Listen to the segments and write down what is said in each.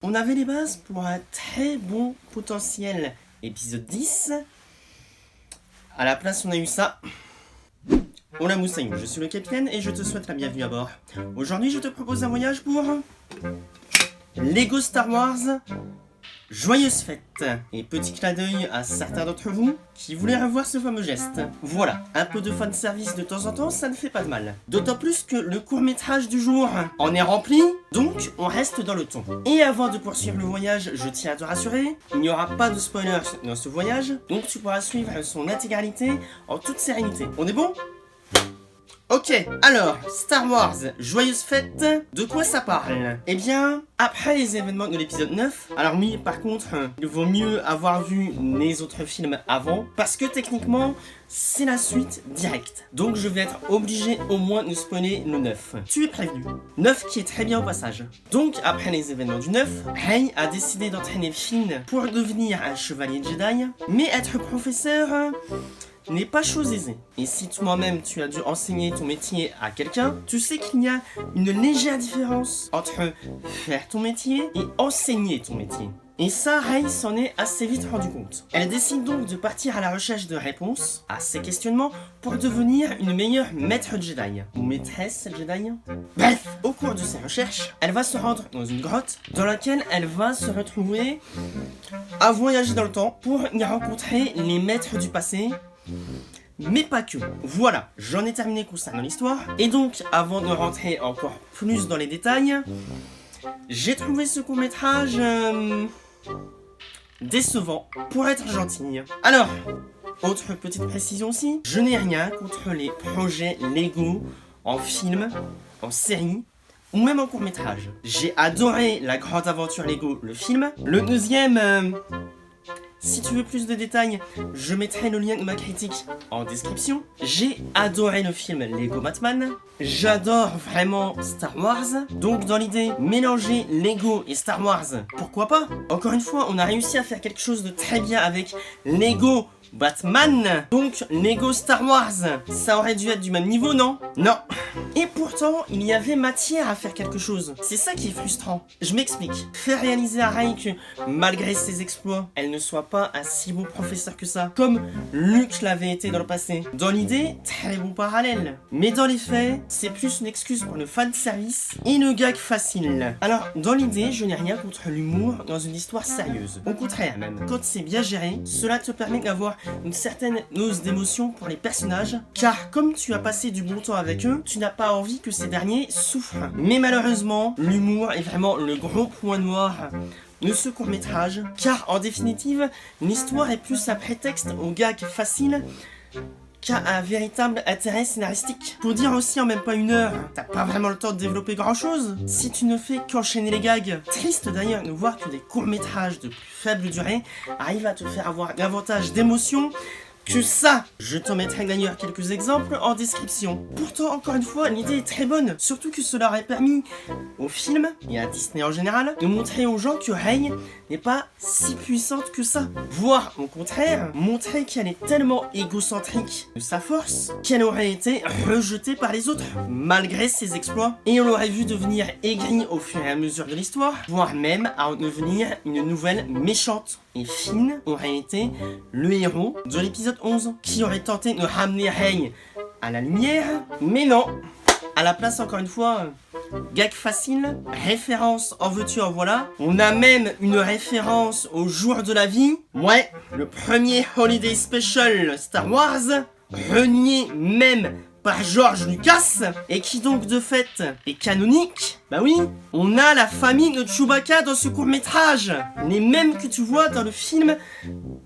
On avait les bases pour un très bon potentiel épisode 10. À la place, on a eu ça. Hola Moussaïou, je suis le capitaine et je te souhaite la bienvenue à bord. Aujourd'hui, je te propose un voyage pour Lego Star Wars. Joyeuse fête. Et petit clin d'œil à certains d'entre vous qui voulaient revoir ce fameux geste. Voilà, un peu de fanservice de temps en temps, ça ne fait pas de mal. D'autant plus que le court-métrage du jour en est rempli, donc on reste dans le ton. Et avant de poursuivre le voyage, je tiens à te rassurer, il n'y aura pas de spoilers dans ce voyage, donc tu pourras suivre son intégralité en toute sérénité. On est bon ? Ok, alors, Star Wars, joyeuse fête, de quoi ça parle? Eh bien, après les événements de l'épisode 9, alors oui, par contre, il vaut mieux avoir vu les autres films avant, parce que techniquement, c'est la suite directe. Donc je vais être obligé au moins de spoiler le 9. Tu es prévenu. 9 qui est très bien au passage. Donc, après les événements du 9, Rey a décidé d'entraîner Finn pour devenir un chevalier Jedi, mais être professeur n'est pas chose aisée. Et si toi-même tu as dû enseigner ton métier à quelqu'un, tu sais qu'il y a une légère différence entre faire ton métier et enseigner ton métier. Et ça, Rey s'en est assez vite rendu compte. Elle décide donc de partir à la recherche de réponses à ses questionnements pour devenir une meilleure maître Jedi. Ou maîtresse Jedi. Bref, au cours de ses recherches, elle va se rendre dans une grotte dans laquelle elle va se retrouver à voyager dans le temps pour y rencontrer les maîtres du passé. Mais pas que. Voilà, j'en ai terminé concernant l'histoire. Et donc, avant de rentrer encore plus dans les détails, j'ai trouvé ce court-métrage décevant, pour être gentil. Alors, autre petite précision aussi, je n'ai rien contre les projets Lego en film, en série, ou même en court-métrage. J'ai adoré La Grande Aventure Lego, le film. Le deuxième... Si tu veux plus de détails, je mettrai le lien de ma critique en description. J'ai adoré le film Lego Batman. J'adore vraiment Star Wars. Donc dans l'idée, mélanger Lego et Star Wars, pourquoi pas? Encore une fois, on a réussi à faire quelque chose de très bien avec Lego Batman. Donc Lego Star Wars, ça aurait dû être du même niveau, non? Non. Et pourtant, il y avait matière à faire quelque chose. C'est ça qui est frustrant. Je m'explique. Faire réaliser à Rey que, malgré ses exploits, elle ne soit pas un si bon professeur que ça, comme Luke l'avait été dans le passé. Dans l'idée, très bon parallèle. Mais dans les faits, c'est plus une excuse pour le fanservice et le gag facile. Alors, dans l'idée, je n'ai rien contre l'humour dans une histoire sérieuse. Au contraire même. Quand c'est bien géré, cela te permet d'avoir une certaine dose d'émotion pour les personnages, car comme tu as passé du bon temps avec eux, tu n'as pas envie que ces derniers souffrent. Mais malheureusement, l'humour est vraiment le gros point noir de ce court-métrage, car en définitive, l'histoire est plus un prétexte aux gags faciles qu'à un véritable intérêt scénaristique. Pour dire aussi en même pas une heure, t'as pas vraiment le temps de développer grand chose si tu ne fais qu'enchaîner les gags. Triste d'ailleurs de voir que des courts-métrages de plus faible durée arrivent à te faire avoir davantage d'émotions que ça. Je t'en mettrai d'ailleurs quelques exemples en description. Pourtant, encore une fois, l'idée est très bonne, surtout que cela aurait permis au film, et à Disney en général, de montrer aux gens que Rey n'est pas si puissante que ça. Voire, au contraire, montrer qu'elle est tellement égocentrique de sa force qu'elle aurait été rejetée par les autres, malgré ses exploits. Et on l'aurait vu devenir aigrie au fur et à mesure de l'histoire, voire même à en devenir une nouvelle méchante. Et Finn aurait été le héros de l'épisode 11, qui aurait tenté de ramener Rey à la lumière, mais non. À la place, encore une fois, gag facile, référence en veux-tu en voilà. On a même une référence au jour de la vie. Ouais, le premier Holiday Special Star Wars, renié même par George Lucas, et qui donc de fait est canonique. Bah oui, on a la famille de Chewbacca dans ce court-métrage, les mêmes que tu vois dans le film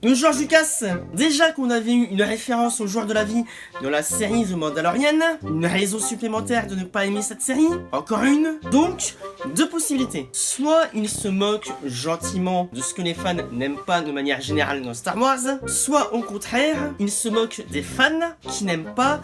de George Lucas. Déjà qu'on avait eu une référence au jour de la vie dans la série The Mandalorian, une raison supplémentaire de ne pas aimer cette série, encore une. Donc, deux possibilités. Soit il se moque gentiment de ce que les fans n'aiment pas de manière générale dans Star Wars, soit au contraire, il se moque des fans qui n'aiment pas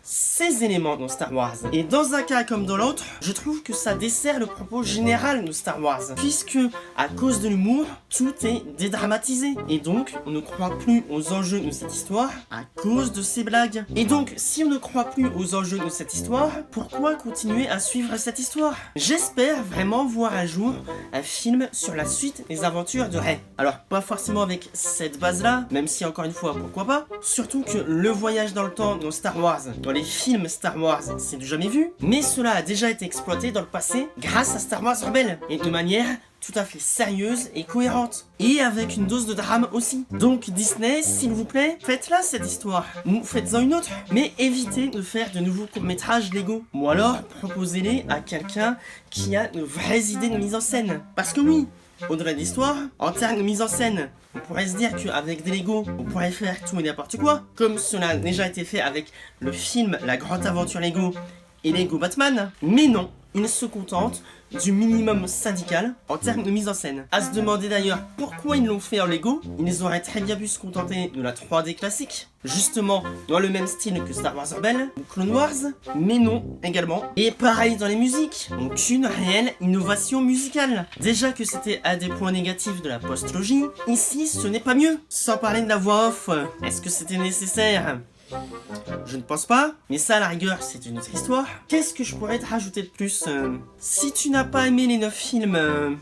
ces éléments dans Star Wars. Et dans un cas comme dans l'autre, je trouve que ça dessert le propos général de Star Wars. Puisque, à cause de l'humour, tout est dédramatisé. Et donc, on ne croit plus aux enjeux de cette histoire à cause de ces blagues. Et donc, si on ne croit plus aux enjeux de cette histoire, pourquoi continuer à suivre cette histoire? J'espère vraiment voir un jour un film sur la suite des aventures de Rey. Alors, pas forcément avec cette base-là, même si encore une fois, pourquoi pas. Surtout que le voyage dans le temps dans Star Wars, dans les films Star Wars, c'est du jamais vu. Mais cela a déjà été exploité dans le passé grâce à Star Wars Rebels. Et de manière tout à fait sérieuse et cohérente. Et avec une dose de drame aussi. Donc Disney, s'il vous plaît, faites-la cette histoire. Ou faites-en une autre. Mais évitez de faire de nouveaux courts-métrages Lego. Ou alors, proposez-les à quelqu'un qui a de vraies idées de mise en scène. Parce que oui, au-delà de l'histoire, en termes de mise en scène, on pourrait se dire qu'avec des Lego, on pourrait faire tout et n'importe quoi. Comme cela a déjà été fait avec le film La Grande Aventure Lego et Lego Batman. Mais non, ils se contentent du minimum syndical en termes de mise en scène. À se demander d'ailleurs pourquoi ils l'ont fait en Lego, ils auraient très bien pu se contenter de la 3D classique, justement dans le même style que Star Wars Rebels ou Clone Wars, mais non également. Et pareil dans les musiques, aucune réelle innovation musicale. Déjà que c'était un des points négatifs de la post-logie, ici ce n'est pas mieux. Sans parler de la voix off, est-ce que c'était nécessaire ? Je ne pense pas, mais ça à la rigueur c'est une autre histoire. Qu'est-ce que je pourrais te rajouter de plus Si tu n'as pas aimé les 9 films,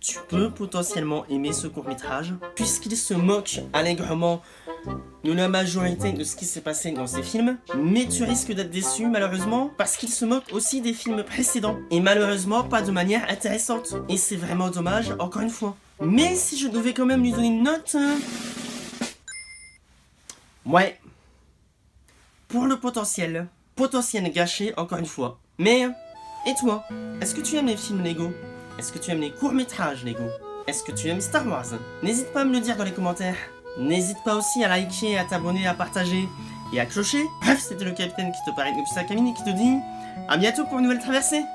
tu peux potentiellement aimer ce court-métrage, puisqu'il se moque allègrement de la majorité de ce qui s'est passé dans ces films, mais tu risques d'être déçu malheureusement, parce qu'il se moque aussi des films précédents, et malheureusement pas de manière intéressante. Et c'est vraiment dommage, encore une fois. Mais si je devais quand même lui donner une note... Ouais. Pour le potentiel gâché encore une fois. Mais, et toi? Est-ce que tu aimes les films Lego? Est-ce que tu aimes les courts-métrages Lego? Est-ce que tu aimes Star Wars? N'hésite pas à me le dire dans les commentaires. N'hésite pas aussi à liker, à t'abonner, à partager et à clocher. Bref, c'était le capitaine qui te parle de Camille qui te dit à bientôt pour une nouvelle traversée.